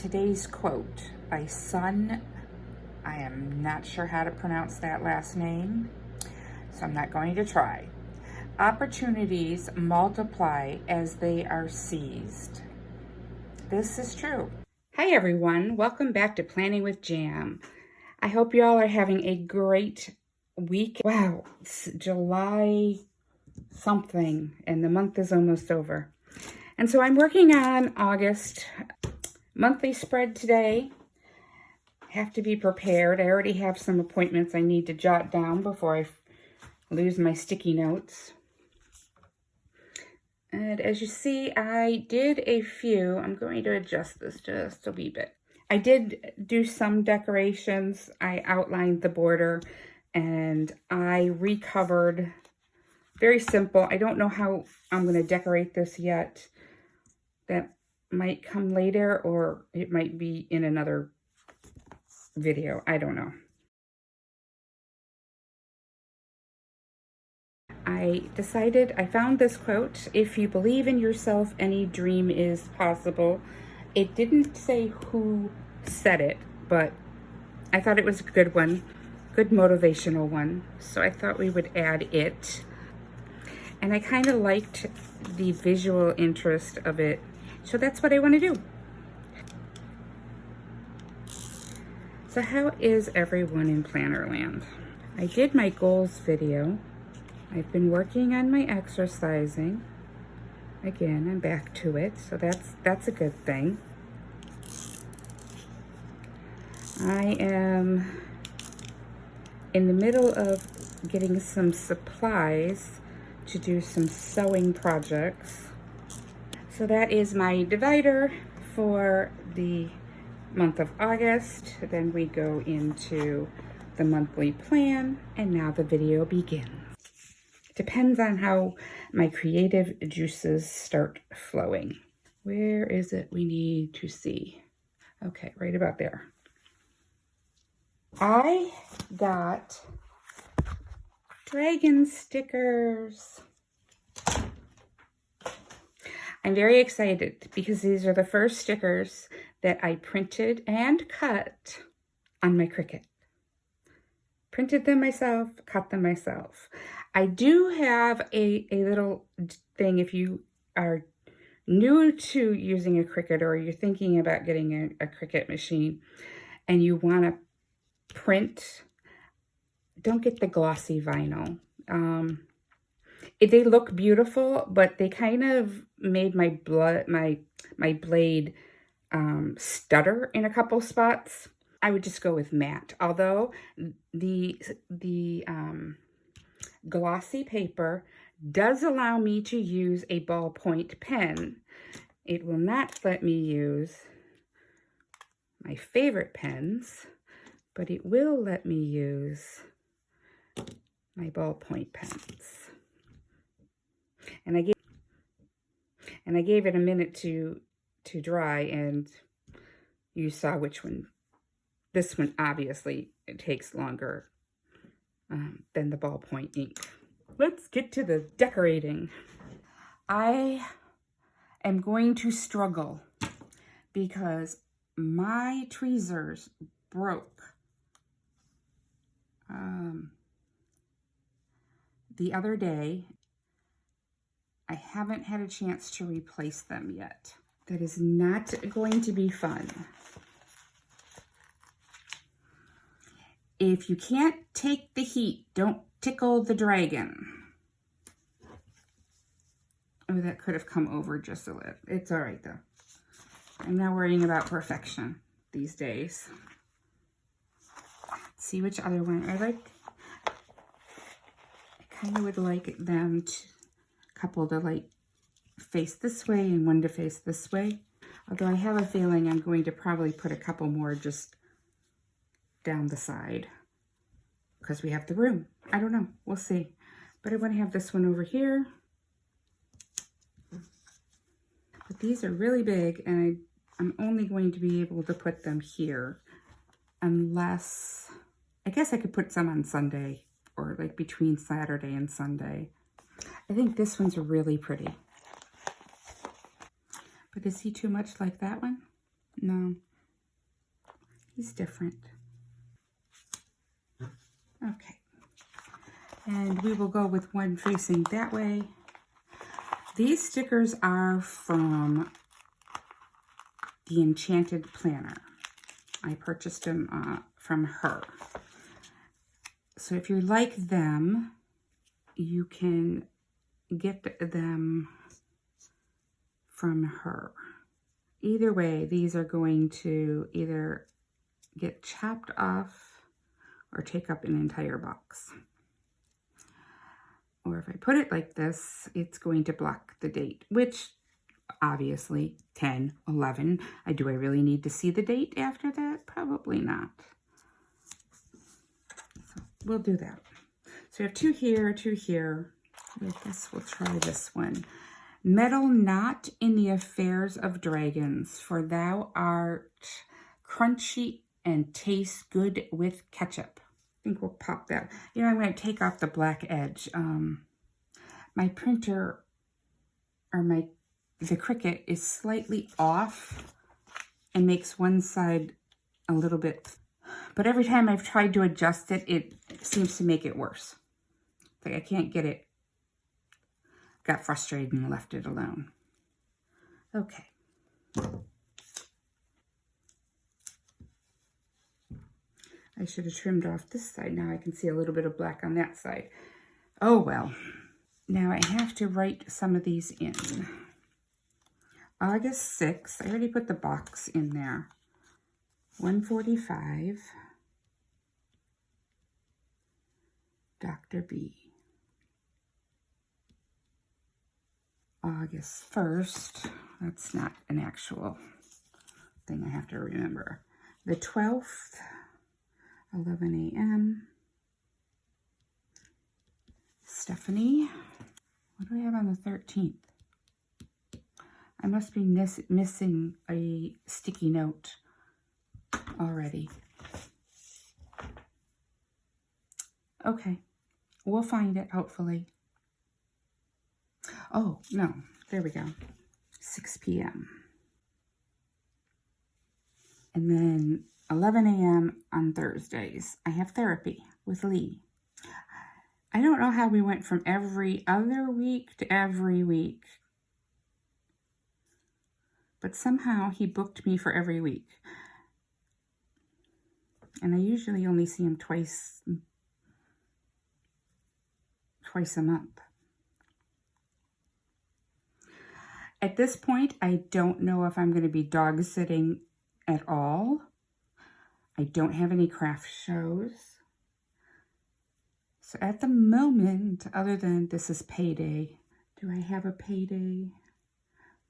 Today's quote by Sun. I am not sure how to pronounce that last name, so I'm not going to try. Opportunities multiply as they are seized. This is true. Hi everyone, welcome back to Planning with J.A.M. I hope you all are having a great week. Wow, it's July something and the month is almost over. And so I'm working on August monthly spread today. Have to be prepared. I already have some appointments I need to jot down before I lose my sticky notes. And as you see, I did a few. I'm going to adjust this just a wee bit. I did do some decorations. I outlined the border and I recovered. Very simple. I don't know how I'm going to decorate this yet. That might come later, or it might be in another video. I don't know. I found this quote: if you believe in yourself, any dream is possible. It didn't say who said it, but I thought it was a good one, good motivational one. So I thought we would add it. And I kind of liked the visual interest of it. So that's what I want to do. So how is everyone in Plannerland? I did my goals video. I've been working on my exercising. Again, I'm back to it, so that's a good thing. I am in the middle of getting some supplies to do some sewing projects. So that is my divider for the month of August. Then we go into the monthly plan, and now the video begins. Depends on how my creative juices start flowing. Where is it we need to see? Okay, right about there. I got dragon stickers. I'm very excited because these are the first stickers that I printed and cut on my Cricut. Printed them myself, cut them myself. I do have a little thing. If you are new to using a Cricut, or you're thinking about getting a Cricut machine and you want to print, don't get the glossy vinyl. They look beautiful, but they kind of made my blade stutter in a couple spots. I would just go with matte. Although the glossy paper does allow me to use a ballpoint pen. It will not let me use my favorite pens, but it will let me use my ballpoint pens. And I gave it a minute to dry, and you saw which one. This one, obviously, it takes longer than the ballpoint ink. Let's get to the decorating. I am going to struggle because my tweezers broke the other day. I haven't had a chance to replace them yet. That is not going to be fun. If you can't take the heat, don't tickle the dragon. Oh, that could have come over just a little. It's all right, though. I'm not worrying about perfection these days. Let's see which other one I like. I kind of would like them to, couple to like face this way and one to face this way. Although I have a feeling I'm going to probably put a couple more just down the side because we have the room. I don't know. We'll see. But I want to have this one over here. But these are really big, and I'm only going to be able to put them here unless, I guess I could put some on Sunday, or like between Saturday and Sunday. I think this one's really pretty. But is he too much like that one? No. He's different. Okay. And we will go with one facing that way. These stickers are from the Enchanted Planner. I purchased them from her. So if you like them, you can get them from her. Either way, these are going to either get chopped off or take up an entire box. Or if I put it like this, it's going to block the date, which obviously 10, 11. Do I really need to see the date after that? Probably not. So we'll do that. So we have two here, two here. I guess we'll try this one. Meddle not in the affairs of dragons, for thou art crunchy and tastes good with ketchup. I think we'll pop that. You know, I'm going to take off the black edge. My printer, or the Cricut, is slightly off and makes one side a little bit. But every time I've tried to adjust it, it seems to make it worse. It's like I can't get it. Got frustrated and left it alone. Okay. I should have trimmed off this side. Now I can see a little bit of black on that side. Oh well. Now I have to write some of these in. August 6th. I already put the box in there. 1:45. Dr. B. August 1st. That's not an actual thing I have to remember. The 12th. 11 a.m. Stephanie. What do I have on the 13th? I must be missing a sticky note already. Okay. We'll find it, hopefully. Oh, no. There we go. 6 p.m. And then 11 a.m. on Thursdays. I have therapy with Lee. I don't know how we went from every other week to every week. But somehow he booked me for every week. And I usually only see him twice a month. At this point, I don't know if I'm going to be dog sitting at all. I don't have any craft shows. So at the moment, other than this is payday, do I have a payday?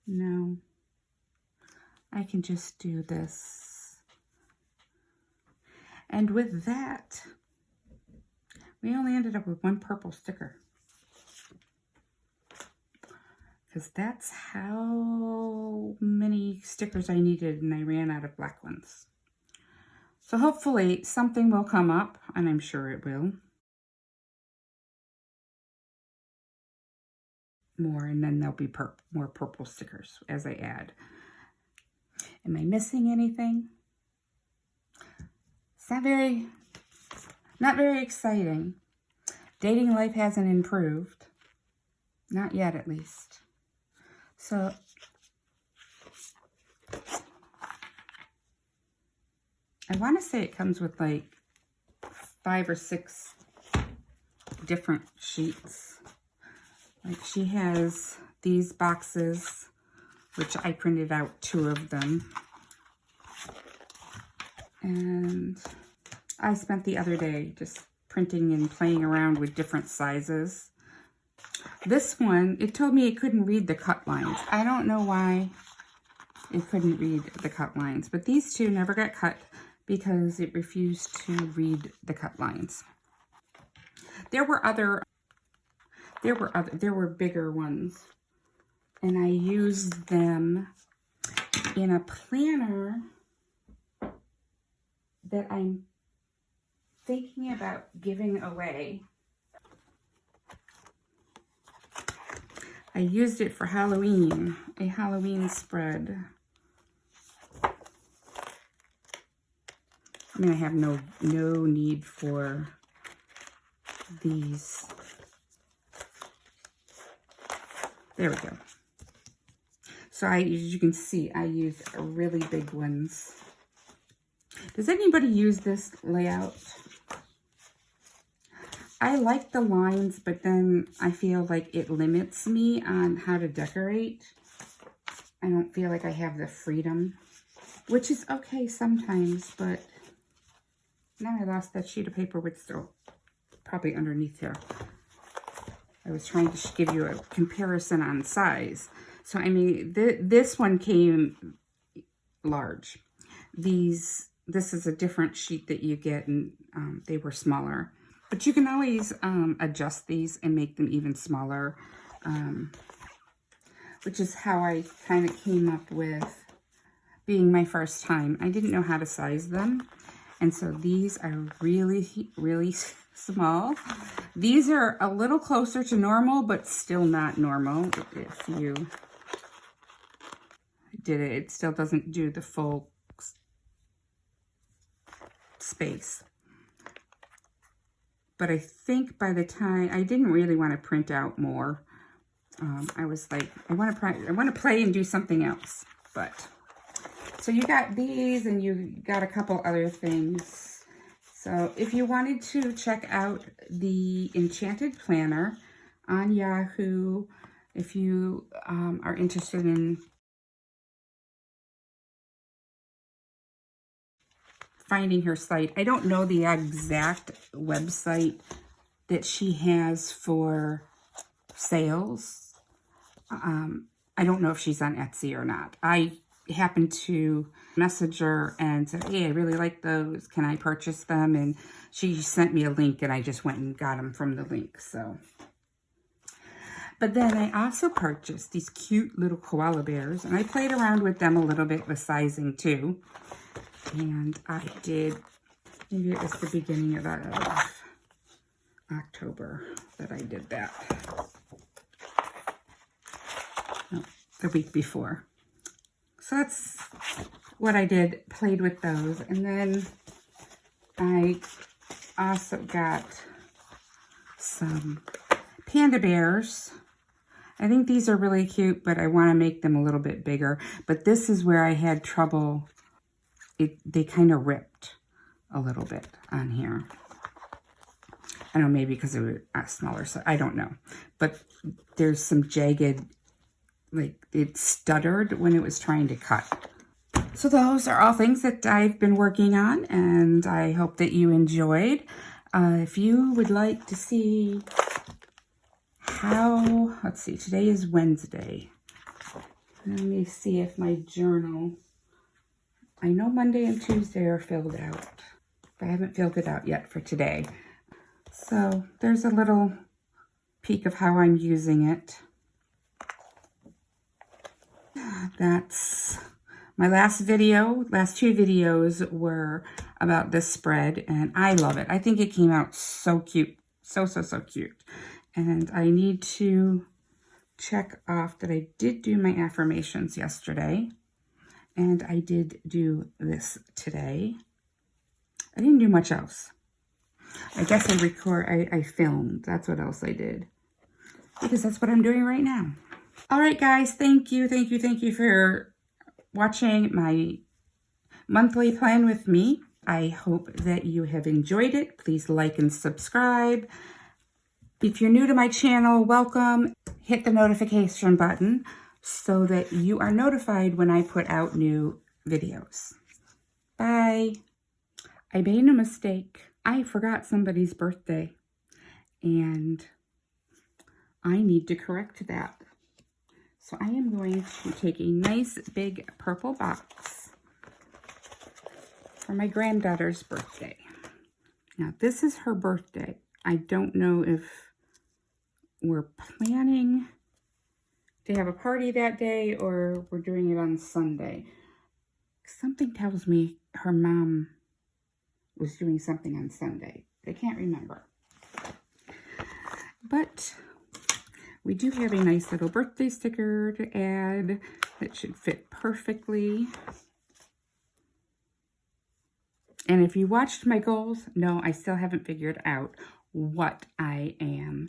No. I can just do this. And with that, we only ended up with one purple sticker. Because that's how many stickers I needed, and I ran out of black ones. So hopefully something will come up, and I'm sure it will. More, and then there'll be more purple stickers as I add. Am I missing anything? It's not very exciting. Dating life hasn't improved. Not yet, at least. So, I want to say it comes with like 5 or 6 different sheets. Like she has these boxes, which I printed out 2 of them. And I spent the other day just printing and playing around with different sizes. This one, it told me it couldn't read the cut lines. I don't know why it couldn't read the cut lines, but these 2 never got cut because it refused to read the cut lines. There were bigger ones, and I used them in a planner that I'm thinking about giving away. I used it for Halloween, a Halloween spread. I mean, I have no need for these. There we go. So as you can see, I use really big ones. Does anybody use this layout? I like the lines, but then I feel like it limits me on how to decorate. I don't feel like I have the freedom, which is okay sometimes, but now I lost that sheet of paper with still probably underneath here. I was trying to give you a comparison on size. So, I mean, this one came large. This is a different sheet that you get, and they were smaller. But you can always adjust these and make them even smaller, which is how I kind of came up with being my first time. I didn't know how to size them, and so these are really, really small. These are a little closer to normal, but still not normal. If you did it, it still doesn't do the full space. But I think by the time, I didn't really want to print out more. I was like, I want to play and do something else. But so you got these, and you got a couple other things. So if you wanted to check out the Enchanted Planner on Yahoo, if you are interested in finding her site. I don't know the exact website that she has for sales. I don't know if she's on Etsy or not. I happened to message her and said, hey, I really like those. Can I purchase them? And she sent me a link, and I just went and got them from the link. So, but then I also purchased these cute little koala bears, and I played around with them a little bit with sizing too. And I did, maybe it was the beginning of October that I did that. No, the week before. So that's what I did, played with those. And then I also got some panda bears. I think these are really cute, but I want to make them a little bit bigger. But this is where I had trouble. They kind of ripped a little bit on here. I don't know, maybe because it was smaller, so I don't know. But there's some jagged, like it stuttered when it was trying to cut. So those are all things that I've been working on, and I hope that you enjoyed. If you would like to see how, let's see, today is Wednesday. Let me see if my journal, I know Monday and Tuesday are filled out, but I haven't filled it out yet for today. So there's a little peek of how I'm using it. That's my last video. Last two videos were about this spread, and I love it. I think it came out so cute. So cute. And I need to check off that I did do my affirmations yesterday. And I did do this today. I didn't do much else. I guess I filmed. That's what else I did. Because that's what I'm doing right now. All right, guys. Thank you for watching my monthly plan with me. I hope that you have enjoyed it. Please like and subscribe. If you're new to my channel, welcome. Hit the notification button so that you are notified when I put out new videos. Bye. I made a mistake. I forgot somebody's birthday, and I need to correct that. So I am going to take a nice big purple box for my granddaughter's birthday. Now, this is her birthday. I don't know if we're planning to have a party that day or we're doing it on Sunday. Something tells me her mom was doing something on Sunday. I can't remember. But we do have a nice little birthday sticker to add that should fit perfectly. And if you watched my goals, no, I still haven't figured out what I am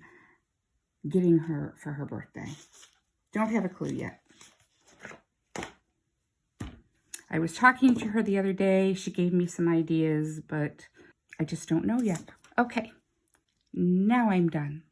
getting her for her birthday. Don't have a clue yet. I was talking to her the other day. She gave me some ideas, but I just don't know yet. Okay, now I'm done.